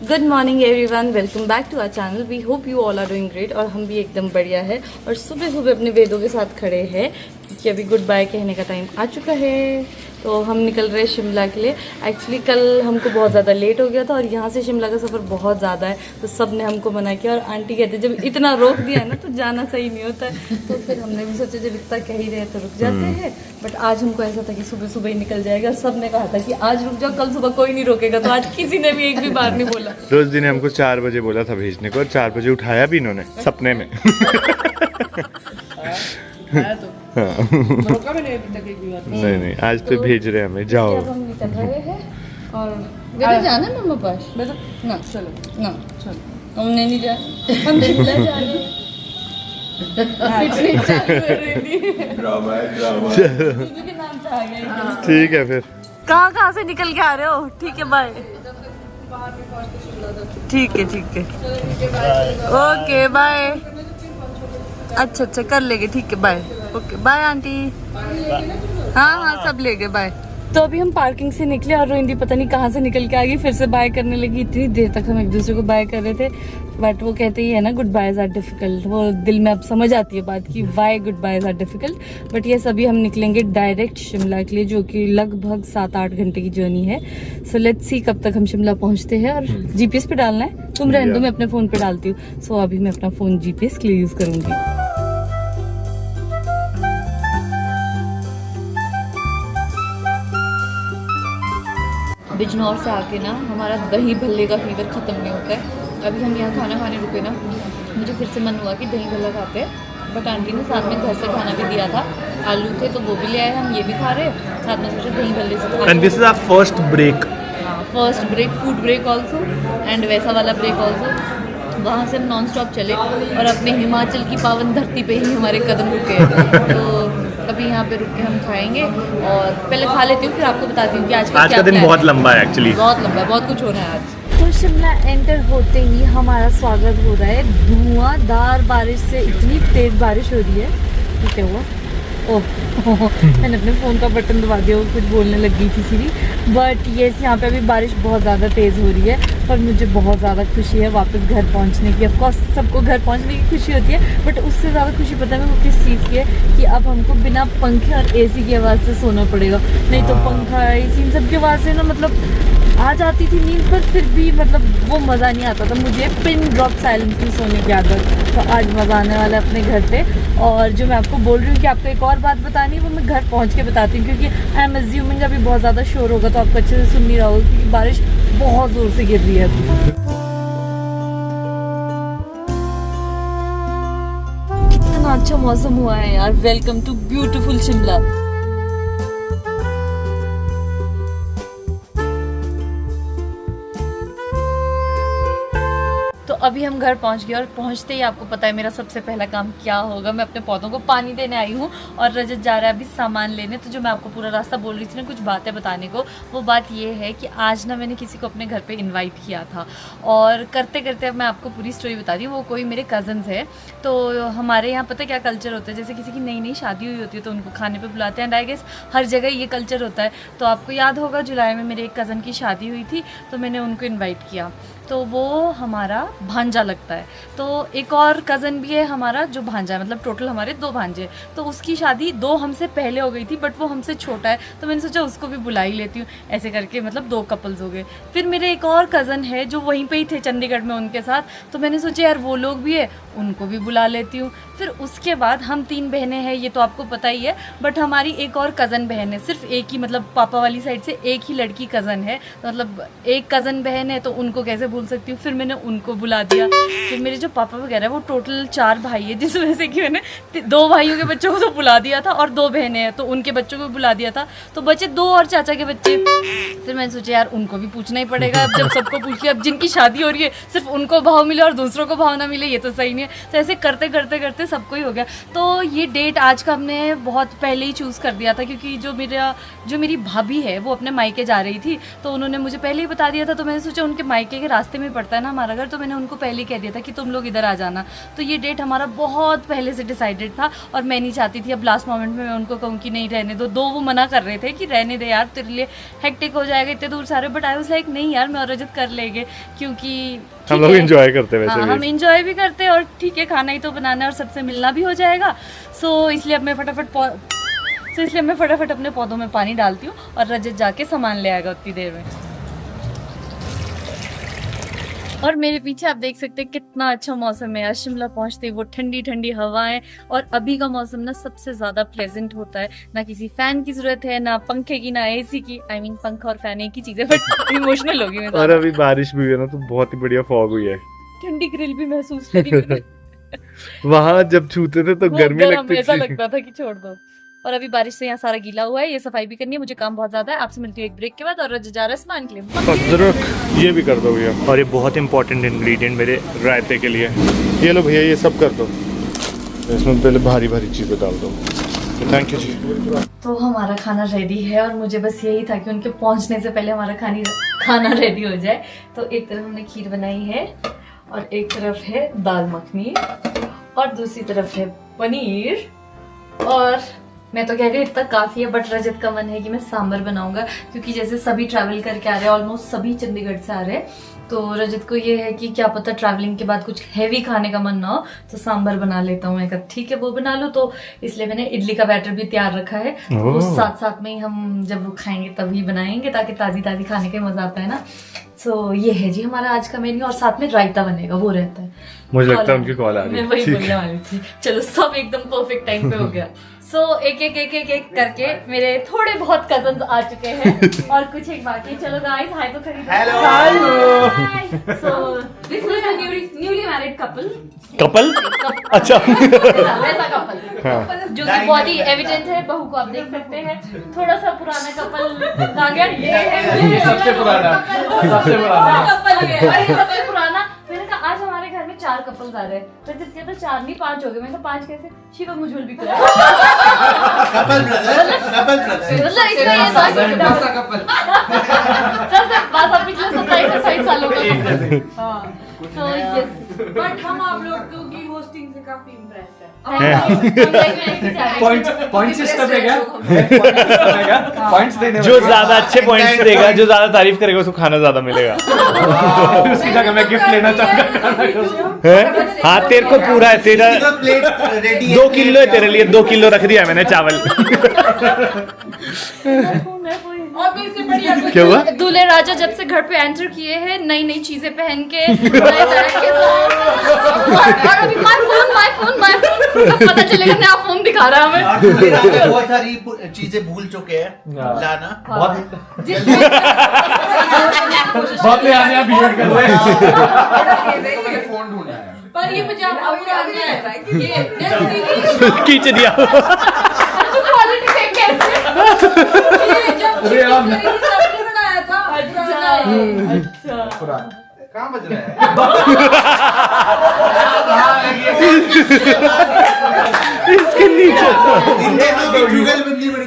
Good morning everyone, welcome back to our channel. We hope you all are doing great. और हम भी एकदम बढ़िया है और सुबह सुबह अपने वेदों के साथ खड़े हैं क्योंकि अभी गुड बाय कहने का टाइम आ चुका है। तो हम निकल रहे हैं शिमला के लिए। एक्चुअली कल हमको बहुत ज़्यादा लेट हो गया था और यहाँ से शिमला का सफ़र बहुत ज़्यादा है, तो सब ने हमको मना किया। और आंटी कहते जब इतना रोक दिया है ना तो जाना सही नहीं होता है। तो फिर हमने भी सोचा जब इतना कह ही रहे तो रुक जाते हैं। बट आज हमको ऐसा था कि सुबह सुबह ही निकल जाएगा और सब ने कहा था कि आज रुक जाओ, कल सुबह कोई नहीं रोकेगा। तो आज किसी ने भी एक भी बार नहीं बोला। रोज दिन हमको 4 बजे बोला था भेजने को और 4 बजे उठाया भी इन्होंने सपने में। नहीं आज तो भेज रहे हमें, जाओ। अब हम निकल रहे हैं और बेटा जाना है मम्मा पास। बेटा ना चलो ना चलो, हमने नहीं जाना, हम शिमला जा रहे हैं। ठीक है फिर। कहाँ से निकल के आ रहे हो? ठीक है बाय। ठीक है ओके बाय। अच्छा कर लेंगे, ठीक है बाय। Okay bye aunty. हाँ सब ले गए बाय। तो अभी हम पार्किंग से निकले और रोहिंदी पता नहीं कहाँ से निकल के आ गई, फिर से बाय करने लगी। इतनी देर तक हम एक दूसरे को बाय कर रहे थे, बट वो कहते ही है ना गुड बायज आर डिफिकल्ट। वो दिल में अब समझ आती है बात कि why good boys are difficult. But ये सभी हम निकलेंगे डायरेक्ट शिमला के लिए, जो कि लगभग 7-8 घंटे की जर्नी है। सो लेट्स सी कब तक हम शिमला पहुंचते हैं। और जीपीएस पे डालना है, तुम रहने दो, मैं अपने फोन पे डालती हूँ। सो अभी मैं अपना फोन जीपीएस के लिए यूज करूंगी। बिजनौर से आके ना हमारा दही भल्ले का फीवर ख़त्म नहीं होता है। अभी हम यहाँ खाना खाने रुके ना, मुझे फिर से मन हुआ कि दही भल्ला खाते हैं। बट आंटी ने साथ में घर से खाना भी दिया था, आलू थे तो वो भी ले आए, हम ये भी खा रहे हैं साथ में। सोचा दही भल्ले से and this is our first break. हाँ first break, food break also and वैसा वाला ब्रेक ऑल्सो। वहाँ से हम नॉन स्टॉप चले और अपने हिमाचल की पावन धरती पे ही हमारे कदम रुके। तो अभी यहाँ पे रुक के हम खाएंगे और पहले खा लेती हूँ, फिर आपको बताती हूँ कि आज का दिन बहुत लंबा है। एक्चुअली बहुत लंबा है, बहुत कुछ हो रहा है आज। तो शिमला एंटर होते ही हमारा स्वागत हो रहा है धुआंधार बारिश से। इतनी तेज बारिश हो रही है। ठीक है हुआ ओह मैंने अपने फ़ोन का बटन दबा दिया, वो कुछ बोलने लग गई थी सीरी। बट ये यहाँ पे अभी बारिश बहुत ज़्यादा तेज़ हो रही है, पर मुझे बहुत ज़्यादा खुशी है वापस घर पहुँचने की। ऑफकोर्स सबको घर पहुँचने की खुशी होती है, बट उससे ज़्यादा खुशी पता है मेरे को किस चीज़ की है कि अब हमको बिना पंखे और एसी की आवाज़ से सोना पड़ेगा। नहीं तो पंखा एसी इन सब की आवाज़ से ना मतलब आ जाती थी नींद, पर फिर भी मतलब वो मज़ा नहीं आता था। मुझे पिन ड्रॉप साइलेंस में सोने की आदत। तो आज मज़ा आने वाला है अपने घर पे। और जो मैं आपको बोल रही हूँ कि आपको एक और बात बतानी है, वो मैं घर पहुँच के बताती हूँ, क्योंकि आई एम अज्यूमिंग अभी बहुत ज़्यादा शोर होगा तो आपको अच्छे से सुन नहीं रहा होगा, क्योंकि बारिश बहुत ज़ोर से गिर रही है अभी। कितना अच्छा मौसम हुआ है यार। Welcome to beautiful Shimla. तो अभी हम घर पहुंच गए और पहुंचते ही आपको पता है मेरा सबसे पहला काम क्या होगा। मैं अपने पौधों को पानी देने आई हूं और रजत जा रहा है अभी सामान लेने। तो जो मैं आपको पूरा रास्ता बोल रही थी ना कुछ बातें बताने को, वो बात ये है कि आज ना मैंने किसी को अपने घर पे इनवाइट किया था और करते करते अब मैं आपको पूरी स्टोरी बता दी। वो कोई मेरे कज़न्स है। तो हमारे यहाँ पता है क्या कल्चर होता है, जैसे किसी की नई नई शादी हुई होती है तो उनको खाने पर बुलाते हैं। एंड आई गेस हर जगह ये कल्चर होता है। तो आपको याद होगा जुलाई में मेरे एक कज़न की शादी हुई थी, तो मैंने उनको इन्वाइट किया। तो वो हमारा भांजा लगता है। तो एक और कज़न भी है हमारा जो भांजा है, मतलब टोटल हमारे 2 भांजे। तो उसकी शादी 2 हमसे पहले हो गई थी, बट वो हमसे छोटा है, तो मैंने सोचा उसको भी बुला ही लेती हूँ। ऐसे करके मतलब 2 कपल्स हो गए। फिर मेरे एक और कज़न है जो वहीं पे ही थे चंडीगढ़ में उनके साथ, तो मैंने सोचा यार वो लोग भी है, उनको भी बुला लेती हूँ। फिर उसके बाद हम 3 बहनें हैं, ये तो आपको पता ही है। बट हमारी एक और कज़न बहन है, सिर्फ एक ही, मतलब पापा वाली साइड से एक ही लड़की कज़न है। मतलब एक कज़न बहन है तो उनको कैसे भूल सकती हूँ। फिर मैंने उनको बुला दिया। फिर मेरे जो पापा वगैरह वो टोटल 4 भाई है, जिसमें से कि मैंने 2 भाइयों के बच्चों को तो बुला दिया था और 2 बहनें हैं तो उनके बच्चों को भी बुला दिया था। तो बचे 2 और चाचा के बच्चे। फिर मैंने सोचा यार उनको भी पूछना ही पड़ेगा। अब जब सबको पूछ लिया, अब जिनकी शादी हो रही है सिर्फ उनको भाव मिले और दूसरों को भाव ना मिले, ये तो सही नहीं है। तो ऐसे करते करते करते सकते सबको ही हो गया। तो ये डेट आज का हमने बहुत पहले ही चूज़ कर दिया था, क्योंकि जो मेरी भाभी है वो अपने मायके जा रही थी, तो उन्होंने मुझे पहले ही बता दिया था। तो मैंने सोचा उनके मायके के रास्ते में पड़ता है ना हमारा घर, तो मैंने उनको पहले ही कह दिया था कि तुम लोग इधर आ जाना। तो ये डेट हमारा बहुत पहले से डिसाइडेड था, और मैं नहीं चाहती थी अब लास्ट मोमेंट में मैं उनको कहूँ कि नहीं रहने दो। वो मना कर रहे थे कि रहने दे यार, तेरे लिए हेक्टिक हो जाएगा इतने दूर सारे, बट आई वाज लाइक नहीं यार, मैं और रजत कर लेंगे, क्योंकि हम लोग एंजॉय करते हैं वैसे भी। हम एंजॉय भी करते हैं, और ठीक है खाना ही तो बनाना है और सबसे मिलना भी हो जाएगा। सो इसलिए अब मैं फटाफट अपने पौधों में पानी डालती हूँ, और रजत जाके सामान ले आएगा उतनी देर में। और मेरे पीछे आप देख सकते हैं कितना अच्छा मौसम है। आज शिमला पहुंचते ही वो ठंडी ठंडी हवाएं, और अभी का मौसम ना सबसे ज्यादा प्लेजेंट होता है। ना किसी फैन की जरूरत है, ना पंखे की, ना एसी की। आई मीन पंखा और फैन एक ही चीज है, बट इमोशनल होगी मैं। और अभी बारिश भी हुई है ना, तो बहुत ही बढ़िया फॉग हुई है। ठंडी ग्रिल भी महसूस करी वहाँ जब छूते थे तो गर्मी लगती थी, ऐसा लगता था कि छोड़ दो। और अभी बारिश से यहाँ सारा गीला हुआ है, ये सफाई भी करनी है, मुझे काम बहुत ज्यादा है। आपसे मिलती हूँ एक ब्रेक के बाद, और रजत जा रहा है स्नान के लिए। अदरक ये भी कर दो भैया, और ये बहुत इंपॉर्टेंट इंग्रेडिएंट मेरे रायते के लिए। ये लो भैया, ये सब कर दो, इसमें पहले भारी भारी चीजें डाल दो। थैंक यू जी। तो हमारा खाना रेडी है, और मुझे बस यही था कि उनके पहुंचने से पहले हमारा खाना रेडी हो जाए। तो एक तरफ हमने खीर बनाई है, और एक तरफ है दाल मखनी, और दूसरी तरफ है पनीर। और मैं तो कह रही हूँ इतना काफी है, बट रजत का मन है कि मैं सांबर बनाऊंगा, क्योंकि जैसे सभी ट्रैवल करके आ रहे हैं, ऑलमोस्ट सभी चंडीगढ़ से आ रहे हैं, तो रजत को ये है कि क्या पता ट्रैवलिंग के बाद कुछ हैवी खाने का मन ना हो, तो सांबर बना लेता हूँ। मैं कहा ठीक है वो बना लो। तो इसलिए मैंने इडली का बैटर भी तैयार रखा है, वो साथ साथ में ही हम जब वो खाएंगे तभी बनाएंगे, ताकि ताजी ताजी खाने का मजा आता है ना। सो ये है जी हमारा आज का मेन्यू, और साथ में रायता बनेगा, वो रहता है। मुझे लगता है उनकी कॉल आ रही है। मैं वही बोलने वाली थी। चलो सब एकदम परफेक्ट टाइम पे हो गया। सो एक करके मेरे थोड़े बहुत कजन्स आ चुके हैं, और कुछ एक बाकी। चलो गाइस हाय तो खरीद। Hello. So this is a newly married couple. अच्छा वैसा कपल जो कि बहुत ही एविडेंट है, बहू को आप देख सकते हैं। थोड़ा सा पुराना कपल आ गया, ये है सबसे पुराना कपल है, और ये सबसे पुराना। मैंने कहा आज हमारे घर में 4 कपल्स आ रहे हैं, तो जब कहता 4 नहीं 5 हो गए। मैंने कहा 5 कैसे? शिवा मुझे भी तो कपल ब्रदर मतलब इसमें ये था कपल पिछले 27 सालों का। हां सो यस, बट हम आप लोगों की होस्टिंग से काफी इम्प्रेस है। पॉइंट सिस्टम है क्या? पॉइंट्स देने जो ज्यादा अच्छे पॉइंट्स देगा, जो ज्यादा तारीफ करेगा, उसको खाना ज्यादा मिलेगा। उसकी जगह मैं गिफ्ट लेना चाहूंगा। हाँ तेरे को पूरा है, तेरा 2 किलो है तेरे लिए, 2 किलो रख दिया मैंने चावल। और भी इससे बढ़िया क्या हुआ? दूल्हे राजा जब से घर पे एंटर किए हैं, नई नई चीजें पहन के, माय फोन पता चलेगा नया फोन दिखा रहा है हमें। बहुत सारी चीजें भूल चुके हैं लाना। बहुत नया बिहेव कर रहे हैं। फोन ढूंढना है, पर ये मुझे अब याद नहीं आ रहा है कि ये खींच दिया। क्वालिटी देख कैसे बनाया था। अच्छा कहाँ बज रहा है? इसके नीचे जुगलबंदी बड़ी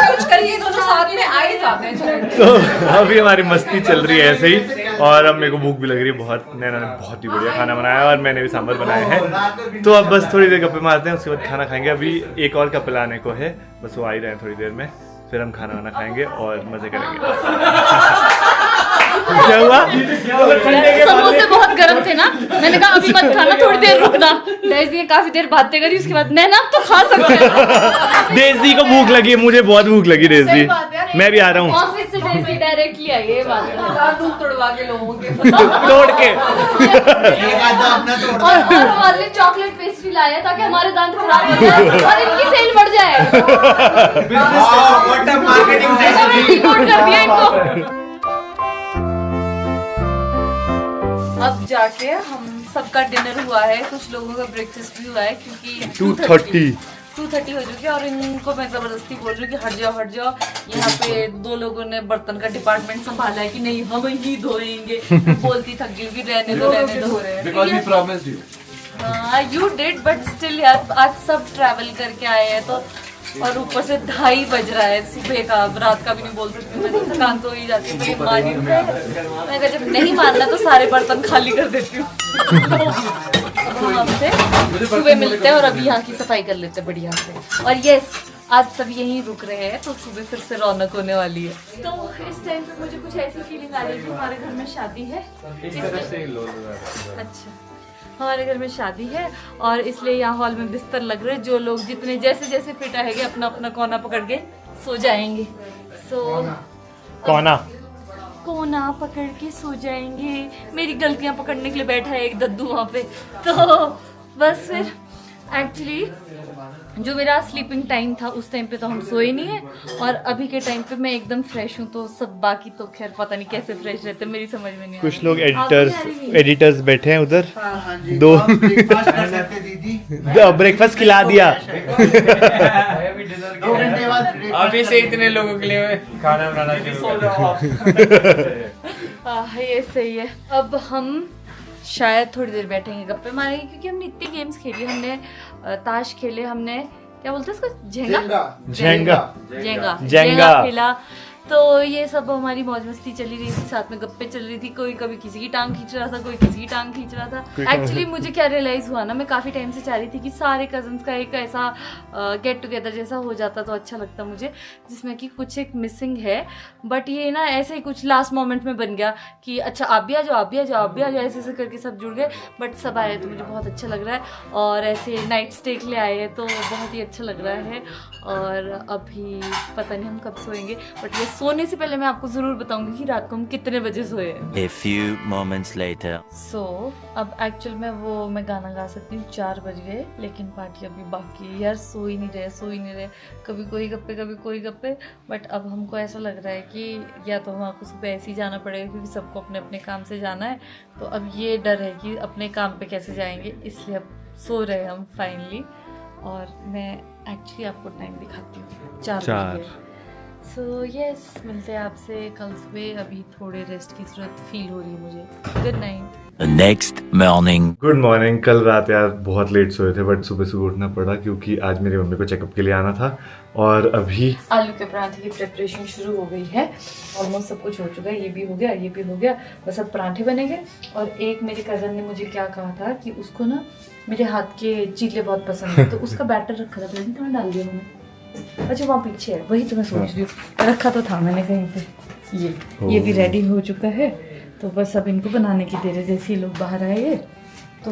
कुछ करिए, दोनों साथ में आए जाते हैं। तो अभी हमारी मस्ती चल रही है ऐसे ही, और अब मेरे को भूख भी लग रही है बहुत। नैना ने बहुत ही बढ़िया खाना बनाया है, और मैंने भी सांभर बनाए हैं। तो अब बस थोड़ी देर गप्पे मारते हैं, उसके बाद खाना खाएंगे। अभी एक और कपल आने को है, बस वो आ ही रहे हैं थोड़ी देर में, फिर हम खाना वाना खाएंगे और मजे करेंगे। क्या हुआ? समोसे बहुत गर्म थे ना, मैंने कहा अभी मत खाना, थोड़ी देर रुकना। डेज़ी ने काफी देर बातें करी, उसके बाद नैना तो खा सकते हैं। डेज़ी को भूख लगी है, मुझे बहुत भूख लगी डेज़ी, मैं भी आ रहा हूँ। ऑफिस से डेज़ी डायरेक्टली आई है, बात दूध तोड़वा के लोगों के तोड़ के और हमारे लिए चॉकलेट पेस्ट्री लाया ताकि हमारे दांत खराब हो जाए और इनकी सेल बढ़ जाए। कर दिया इनको। अब जाके हम सबका डिनर हुआ है, कुछ लोगों का ब्रेकफास्ट भी हुआ है, क्योंकि 2:30 हो चुकी है, और इनको मैं जबरदस्ती बोल रही हूँ कि हट जाओ। यहाँ पे 2 लोगों ने बर्तन का डिपार्टमेंट संभाला है कि नहीं हम ही धोएंगे। बोलती थक गई कि रहने दो। Because we promised you. You did but still यार, आज सब ट्रैवल करके आए हैं तो, और ऊपर से 2:30 बज रहा है सुबह का, अब रात का भी नहीं बोल सकती मैं, तो थकान तो हो ही जाती है। मैं मान ही मैं अगर जब नहीं मानना तो सारे बर्तन खाली कर देती हूँ। हम आपसे सुबह मिलते हैं और अभी यहाँ की सफाई कर लेते हैं बढ़िया से। और यस, आज सब यहीं रुक रहे हैं तो सुबह फिर से रौनक होने वाली है। तो इस टाइम पे मुझे कुछ ऐसी फीलिंग आ रही है कि हमारे घर में शादी है। अच्छा, हमारे घर में शादी है और इसलिए यहाँ हॉल में बिस्तर लग रहे हैं। जो लोग जितने जैसे जैसे फिट आएंगे अपना अपना कोना पकड़ के सो जाएंगे। कोना पकड़ के सो जाएंगे। मेरी गलतियाँ पकड़ने के लिए बैठा है एक दद्दू वहाँ पे। तो बस फिर एक्चुअली जो मेरा स्लीपिंग टाइम था उस टाइम पे तो हम सोए नहीं है, और अभी के टाइम पे मैं एकदम फ्रेश हूँ। तो सब बाकी तो खैर पता नहीं कैसे फ्रेश रहते, मेरी समझ में नहीं। कुछ लोग एडिटर्स बैठे हैं उधर। दो ब्रेकफास्ट खिला दिया। 2 घंटे बाद अभी से इतने लोगों के लिए खाना बनाना ये सही है। अब हम शायद थोड़ी देर बैठेंगे, गप्पे मारेंगे, क्योंकि हमने इतनी गेम्स खेली। हमने ताश खेले, हमने क्या बोलते हैं इसको, जेंगा खेला। तो ये सब हमारी मौज मस्ती चली रही थी, साथ में गप्पे चल रही थी। कोई कभी किसी की टांग खींच रहा था, कोई किसी की टांग खींच रहा था। एक्चुअली मुझे क्या रियलाइज हुआ ना, मैं काफ़ी टाइम से चाह रही थी कि सारे कजन्स का एक ऐसा गेट टुगेदर जैसा हो जाता तो अच्छा लगता मुझे, जिसमें कि कुछ एक मिसिंग है। बट ये ना ऐसे ही कुछ लास्ट मोमेंट में बन गया कि अच्छा आप भी आ जाओ, आप भी आ जाओ, आप भी आ जाओ, ऐसे ऐसे करके सब जुड़ गए। बट सब आए तो मुझे बहुत अच्छा लग रहा है, और ऐसे नाइट स्टे के लिए आए हैं तो बहुत ही अच्छा लग रहा है। और अभी पता नहीं हम कब सोएंगे, बट ये सोने से पहले मैं आपको जरूर बताऊंगी कि रात को हम कितने बजे सोए हैं। A few moments later. अब एक्चुअल में मैं गाना गा सकती हूँ। 4 बज गए लेकिन पार्टी अभी बाकी है यार। सो ही नहीं रहे, कभी कोई गप्पे कभी कोई गप्पे। बट अब हमको ऐसा लग रहा है कि या तो हमको सुबह ऐसे ही जाना पड़ेगा, क्योंकि सबको अपने अपने काम से जाना है। तो अब ये डर है कि अपने काम पे कैसे जाएंगे, इसलिए अब सो रहे हम फाइनली। और मैं एक्चुअली आपको टाइम दिखाती हूँ, 4 सो यस, मिलते हैं आपसे कल सुबह। अभी थोड़े रेस्ट की जरूरत फील हो रही है मुझे। Good night. The next morning. Good morning. कल रात यार बहुत लेट सोए थे, बट सुबह सुबह उठना पड़ा क्योंकि आज मेरी मम्मी को चेकअप के लिए आना था। और अभी आलू के पराठे की प्रिपरेशन शुरू हो गई है। ऑलमोस्ट सब कुछ हो चुका है, ये भी हो गया, ये भी हो गया, बस अब पराठे बनेंगे। और एक मेरे कज़न ने मुझे क्या कहा था कि उसको ना मेरे हाथ के चीले बहुत पसंद है, तो उसका बैटर रखा था, पहले तो डाल दिया मैंने। अच्छा वहाँ पीछे है, वही तो मैं सोच रही हूँ, रखा तो था मैंने कहीं पे। ये भी रेडी हो चुका है, तो बस अब इनको बनाने की देर है। जैसे ही लोग बाहर आए तो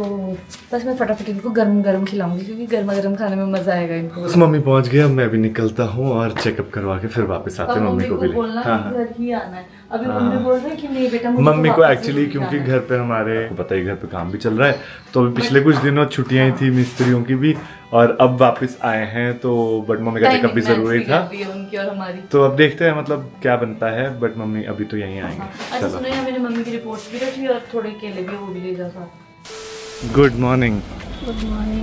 बस मैं फटाफट इनको गर्म गर्म खिलाऊंगी, क्योंकि गर्मा गर्म खाने में मजा आएगा इनको। बस मम्मी पहुंच गए, अब मैं भी निकलता हूँ और चेकअप करवा के फिर वापस आते हैं। मम्मी को भी बोलना घर ही आना है। अभी मम्मी बोल रहे हैं कि नहीं बेटा मुझे मम्मी को एक्चुअली क्योंकि घर पे हमारे पता ही घर पे काम भी चल रहा है, तो अभी पिछले कुछ दिनों छुट्टियां ही थी मिस्त्रियों की भी, और अब वापस आए हैं। तो बट मम्मी का चेकअप भी जरूरी था उनकी और हमारी। तो अब देखते हैं मतलब क्या बनता है, बट मम्मी अभी तो यहीं आएंगे। अच्छा सुनो यार, मैंने मम्मी की रिपोर्ट भी रखी और थोड़े केले भी, वो भी ले जा। Good morning.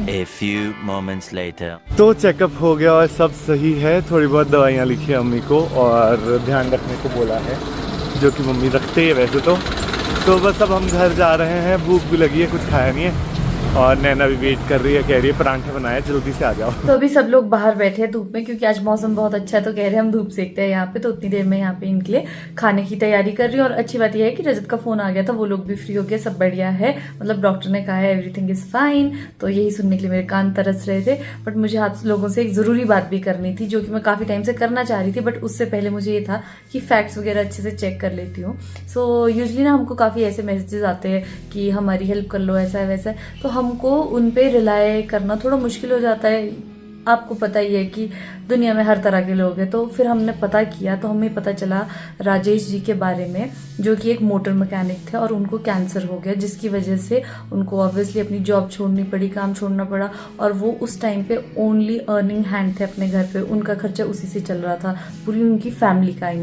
A few moments later. तो चेकअप हो गया और सब सही है। थोड़ी बहुत दवाइयाँ लिखी है मम्मी को और ध्यान रखने को बोला है, जो कि मम्मी रखते ही वैसे तो बस अब हम घर जा रहे हैं। भूख भी लगी है, कुछ खाया नहीं है, और नैना भी वेट कर रही है, कह रही है परांठे बनाए, जल्दी से आ जाओ। तो अभी सब लोग बाहर बैठे हैं धूप में, क्योंकि आज मौसम बहुत अच्छा है, तो कह रहे हैं हम धूप सेकते हैं यहाँ पे। तो उतनी देर में यहाँ पे इनके लिए खाने की तैयारी कर रही हूँ। और अच्छी बात यह है कि रजत का फोन आ गया था, वो लोग भी फ्री हो गए, सब बढ़िया है। मतलब डॉक्टर ने कहा है एवरीथिंग इज फाइन। तो यही सुनने के लिए मेरे कान तरस रहे थे। बट मुझे आप लोगों से एक जरूरी बात भी करनी थी, जो कि मैं काफी टाइम से करना चाह रही थी। बट उससे पहले मुझे ये था कि फैक्ट्स वगैरह अच्छे से चेक कर लेती हूँ। सो यूजली ना हमको काफी ऐसे मैसेजेस आते हैं कि हमारी हेल्प कर लो, ऐसा है वैसा है, तो हमको उन पे रिलाय करना थोड़ा मुश्किल हो जाता है। आपको पता ही है कि दुनिया में हर तरह के लोग हैं। तो फिर हमने पता किया, तो हमें पता चला राजेश जी के बारे में, जो कि एक मोटर मैकेनिक थे और उनको कैंसर हो गया, जिसकी वजह से उनको ऑब्वियसली अपनी जॉब छोड़नी पड़ी, काम छोड़ना पड़ा। और वो उस टाइम पे ओनली अर्निंग हैंड थे अपने घर पे, उनका खर्चा उसी से चल रहा था, पूरी उनकी फैमिली का।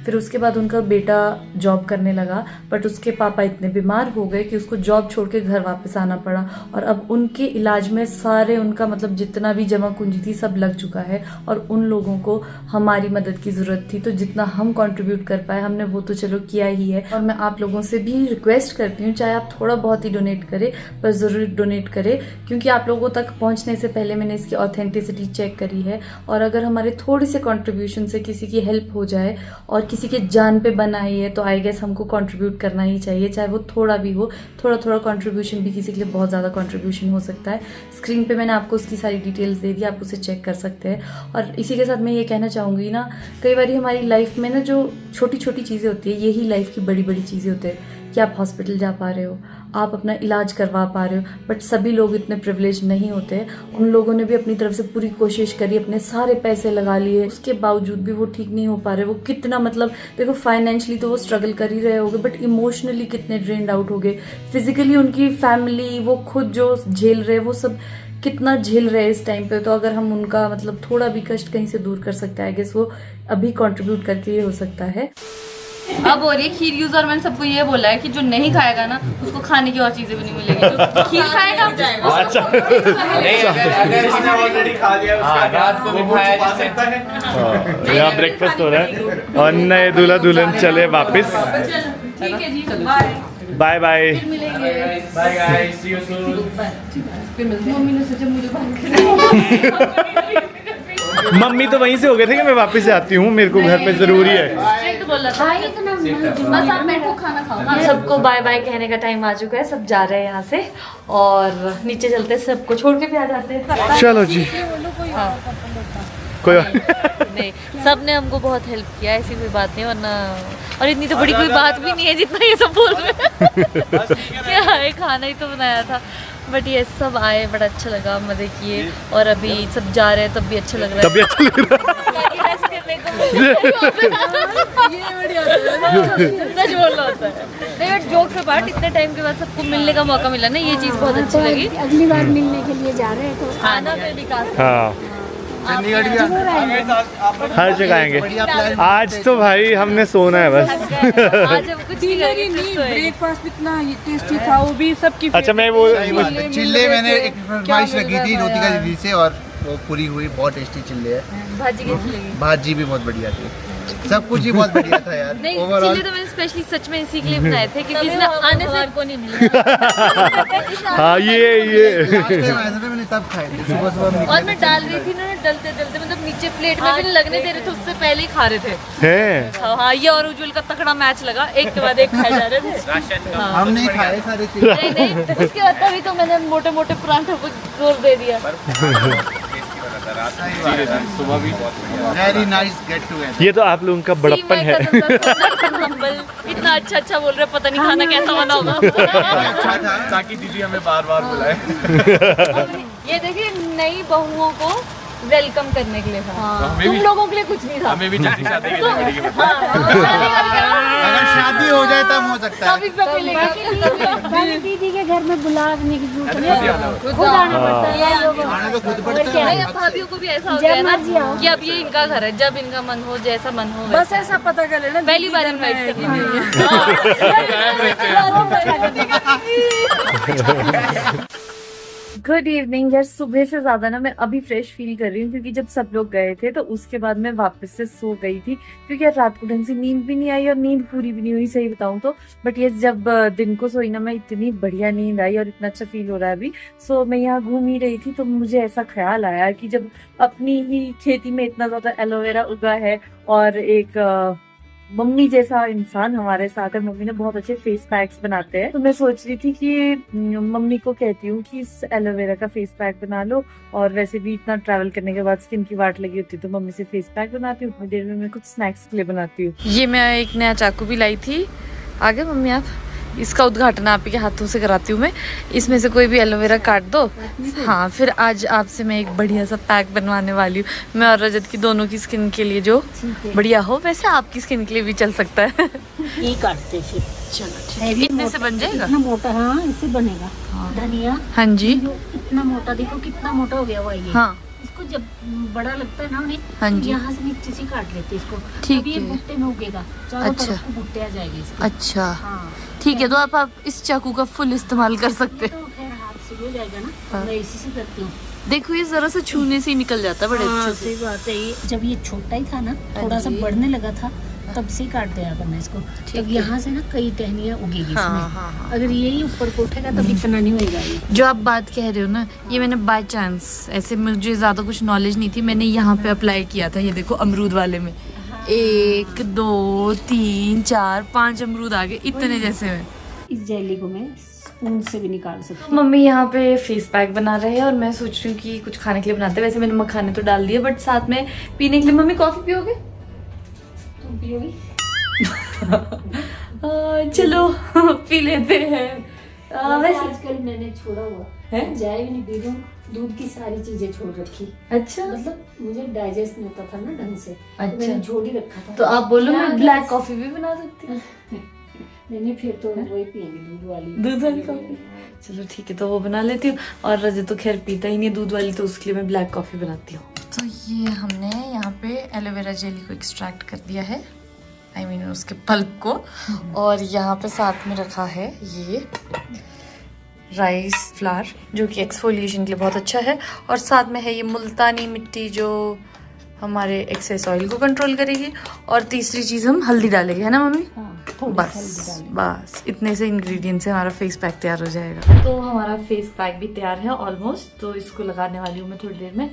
फिर उसके बाद उनका बेटा जॉब करने लगा, बट उसके पापा इतने बीमार हो गए कि उसको जॉब छोड़ के घर वापस आना पड़ा। और अब उनके इलाज में सारे उनका मतलब जितना भी जमा पूंजी थी सब लग चुका है और उन लोगों को हमारी मदद की ज़रूरत थी, तो जितना हम कंट्रीब्यूट कर पाए हमने वो तो चलो किया ही है। और मैं आप लोगों से भी रिक्वेस्ट करती हूँ, चाहे आप थोड़ा बहुत ही डोनेट करें पर ज़रूर डोनेट करें, क्योंकि आप लोगों तक पहुँचने से पहले मैंने इसकी ऑथेंटिसिटी चेक करी है। और अगर हमारे थोड़े से कंट्रीब्यूशन से किसी की हेल्प हो जाए और किसी के जान पे बना ही है तो आई गेस हमको कंट्रीब्यूट करना ही चाहिए, चाहे वो थोड़ा भी हो। थोड़ा थोड़ा कंट्रीब्यूशन भी किसी के लिए बहुत ज़्यादा कंट्रीब्यूशन हो सकता है। स्क्रीन पे मैंने आपको उसकी सारी डिटेल्स दे दी, आप उसे चेक कर सकते हैं। और इसी के साथ मैं ये कहना चाहूँगी ना, कई बार हमारी लाइफ में ना जो छोटी छोटी चीज़ें होती है यही लाइफ की बड़ी बड़ी चीज़ें होती है कि आप हॉस्पिटल जा पा रहे हो, आप अपना इलाज करवा पा रहे हो, बट सभी लोग इतने प्रिविलेज नहीं होते। उन लोगों ने भी अपनी तरफ से पूरी कोशिश करी, अपने सारे पैसे लगा लिए, उसके बावजूद भी वो ठीक नहीं हो पा रहे। वो कितना मतलब देखो फाइनेंशियली तो वो स्ट्रगल कर ही रहे होंगे, बट इमोशनली कितने ड्रेन्ड आउट हो गए, फिजिकली उनकी फैमिली वो खुद जो झेल रहे वो सब कितना झेल रहे हैं इस टाइम पे। तो अगर हम उनका मतलब थोड़ा भी कष्ट कहीं से दूर कर सकते हैं आई गेस वो अभी कंट्रीब्यूट करके ये हो सकता है। अब हो रही है खीर यूज और मैंने सबको ये बोला है कि जो नहीं खाएगा ना उसको खाने की और चीजें भी नहीं मिलेगी। जो खीर खाएगा ऑलरेडी खा लिया रात को भी खाया जा सकता है। यहाँ ब्रेकफास्ट हो रहा है और नए दूल्हा दुल्हन चले वापस। ठीक है जी, bye bye bye bye guys, see you soon. Mummy ने सोचा मुझे बात मम्मी तो वहीं से हो गए थे कि मैं वापस आती हूँ, मेरे को घर पे जरूरी है। स्ट्रिक्ट बोला था बस आप मेरे को खाना खाओ। हम सबको बाय बाय कहने का टाइम आ चुका है, सब जा रहे हैं यहाँ से और नीचे चलते हैं, सबको छोड़ के भी आ जाते हैं। चलो जी कोई नहीं, सब ने हमको बहुत हेल्प किया, ऐसी कोई बात नहीं, वरना और इतनी तो बड़ी कोई बात भी नहीं है जितना ये सब बोल रहे हैं। क्या है, खाना ही तो बनाया था, बट ये सब आए, बड़ा अच्छा लगा, मजे किए और अभी सब जा रहे हैं तब भी अच्छा लग रहा है। तब भी अच्छा लग रहा सच बोलना होता है। नहीं बट जोक से पार्ट, इतने टाइम के बाद सबको मिलने का मौका मिला ना, ये चीज़ बहुत अच्छी लगी। अगली बार मिलने के लिए जा रहे हैं तो आना फिर विकास। हाँ चंडीगढ़ भी हर जगह आएंगे। आज तो भाई हमने सोना है बस। आज हम कुछ नहीं करेंगे, ब्रेकफास्ट इतना टेस्टी था, वो भी सबकी अच्छा मैं वो चिल्ले मैंने एक फरमाइश रखी थी रोटिका दीदी से और वो पूरी हुई। बहुत टेस्टी चिल्ले है। भाजी कैसी लगी? भाजी भी बहुत बढ़िया थी, सब कुछ ही बहुत बढ़िया था यार। नहीं ओवरऑल चिल्ले तो मैंने स्पेशली सच में इसी के लिए बनाए थे क्योंकि इसने आने से को नहीं मिला। हाँ ये लास्ट टाइम आया था ना मैंने तब खाए थे, सुबह सुबह और मैं डाल रही थी ना, डलते डलते मतलब नीचे प्लेट में भी नहीं लगने दे रहे थे, उससे पहले ही खा रहे थे। हैं हाँ ये और उज्जवल का तकड़ा मैच लगा, एक के बाद एक खाए जा रहे थे। हम नहीं खाए सारे नहीं नहीं उसके बाद तभी तो मैंने मोटे मोटे परांठों को जोर दे दिया। सुबह भी वेरी नाइस गेट टुगेदर। ये तो आप लोगों का बड़प्पन है। इतना अच्छा अच्छा बोल रहे, पता नहीं खाना कैसा बना होगा। अच्छा था ताकि दीदी हमें बार बार बुलाए। ये देखिए नई बहुओं को वेलकम करने के लिए था, तुम लोगों के लिए कुछ नहीं था। हमें भी जाने शादी के लिए मिलेगी। अगर शादी हो जाए तब हो सकता तभी है। सब मिलेगा। पहले दीदी के घर में बुलाने की जरूरत नहीं, खुद आना पड़ता है लोगों को। आना तो खुद पड़ता है। नहीं, अब भाभियों को भी ऐसा हो गया है ना कि अब ये इनका घर है, जब इनका मन हो जैसा मन हो बस ऐसा पता कर लेना पहली बार इनवाइट करनी है। गुड इवनिंग यार, सुबह से ज्यादा ना मैं अभी फ्रेश फील कर रही हूँ क्योंकि जब सब लोग गए थे तो उसके बाद मैं वापस से सो गई थी क्योंकि यार रात को ढंग से नींद भी नहीं आई और नींद पूरी भी नहीं हुई सही बताऊँ तो। बट ये जब दिन को सोई ना मैं, इतनी बढ़िया नींद आई और इतना अच्छा फील हो रहा है अभी। सो मैं यहाँ घूम ही रही थी तो मुझे ऐसा ख्याल आया कि जब अपनी ही खेती में इतना ज्यादा एलोवेरा उगा है और एक मम्मी जैसा इंसान हमारे साथ है, मम्मी ने बहुत अच्छे फेस पैक्स बनाते हैं, तो मैं सोच रही थी कि मम्मी को कहती हूँ कि इस एलोवेरा का फेस पैक बना लो। और वैसे भी इतना ट्रैवल करने के बाद स्किन की वाट लगी होती है तो मम्मी से फेस पैक बनाती हूँ, उतनी देर में मैं कुछ स्नैक्स के लिए बनाती हूँ। ये मैं एक नया चाकू भी लाई थी, आगे मम्मी आप इसका उद्घाटन आप ही के हाथों से कराती हूँ मैं। इसमें से कोई भी एलोवेरा काट दो। हाँ फिर आज आपसे मैं एक बढ़िया सा पैक बनवाने वाली हूँ, मैं और रजत की दोनों की स्किन के लिए जो बढ़िया हो, वैसे आपकी स्किन के लिए भी चल सकता है। ये काटते फिर चलो इतने से बन जाएगा? इतना मोटा, हाँ इससे बनेगा। धनिया हाँ जी, जो इतना मोटा, देखो कितना मोटा हो गया हुआ ये। हाँ इसको जब बड़ा लगता है ना उन्हें, हाँ जी, यहाँ से नीचे से काट लेते इसको। ठीक ये है। भुट्टे में उगेगा, चारों अच्छा। तरफ को भुट्टे आ जाएंगे इसके। अच्छा हाँ ठीक है, तो आप इस चाकू का फुल इस्तेमाल कर सकते हैं। तो खैर हाथ से हो जाएगा ना, हाँ। मैं इसी से करती हूँ। देखो ये जरा सा छूने से ही निकल जाता है बड़े अच्छे से। सही बात है। ये जब ये छोटा ही था ना, थोड़ा सा बढ़ने लगा था, तब से काट दिया करना इसको। तब यहाँ से ना कई टहनियाँ उगेगी इसमें। अगर यही ऊपर को उठेगा तब इतना नहीं होगा ये। जो आप बात कह रहे हो ना, ये मैंने बाय चांस, ऐसे मुझे ज़्यादा कुछ नॉलेज नहीं थी, मैंने यहाँ पे अप्लाई किया था। ये देखो अमरूद वाले में 1 2 3 4 5 अमरूद आ गए इतने जैसे में। इस जेली को मैं स्पून से भी निकाल सकती हूँ। मम्मी यहाँ पे फेस पैक बना रहे हैं और मैं सोच रही हूँ कि कुछ खाने के लिए बनाते हैं। वैसे मैंने मखाने तो डाल दिए, बट साथ में पीने के लिए मम्मी कॉफी पियोगे? तुम पियोगी? चलो पी लेते हैं। वैसे आजकल मैंने छोड़ा हुआ है, चाय भी नहीं पी रही हूँ, दूध की सारी चीजें छोड़ रखी। अच्छा, मतलब मुझे डाइजेस्ट नहीं होता था ना ढंग से, अच्छा। तो मैंने छोड़ ही रखा था। तो आप बोलो मैं ब्लैक कॉफी भी बना सकती हूँ। नहीं फिर तो वही पियेंगे, दूध वाली कॉफी। चलो ठीक है, तो वो बना लेती हूँ। और रजत तो खैर पीता ही नहीं दूध वाली, तो उसके लिए मैं ब्लैक कॉफी बनाती हूँ। तो ये हमने यहाँ पे एलोवेरा जेली को एक्सट्रैक्ट कर दिया है, I mean उसके पल्प को। और यहाँ पे साथ में रखा है ये राइस फ्लावर, जो कि एक्सफोलिएशन के लिए बहुत अच्छा है। और साथ में है ये मुल्तानी मिट्टी, जो हमारे एक्सेस ऑयल को कंट्रोल करेगी। और तीसरी चीज़ हम हल्दी डालेंगे, है ना मम्मी? बस इतने से इंग्रेडिएंट्स से हमारा फेस पैक तैयार हो जाएगा। तो हमारा फेस पैक भी तैयार है ऑलमोस्ट, तो इसको लगाने वाली हूँ मैं थोड़ी देर में।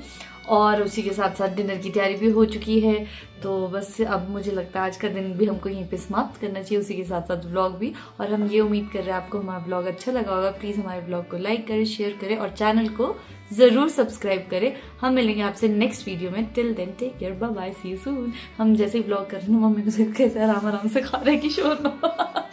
और उसी के साथ साथ डिनर की तैयारी भी हो चुकी है। तो बस अब मुझे लगता है आज का दिन भी हमको यहीं पे समाप्त करना चाहिए, उसी के साथ साथ व्लॉग भी। और हम ये उम्मीद कर रहे हैं आपको हमारा व्लॉग अच्छा लगा होगा। प्लीज़ हमारे व्लॉग को लाइक करें, शेयर करें और चैनल को ज़रूर सब्सक्राइब करें। हम मिलेंगे आपसे नेक्स्ट वीडियो में। Till then take care, bye bye, see you soon. हम जैसे ही व्लॉग कर रहे हैं, मम्मी को कैसे आराम आराम से खा रहे हैं कि शोर ना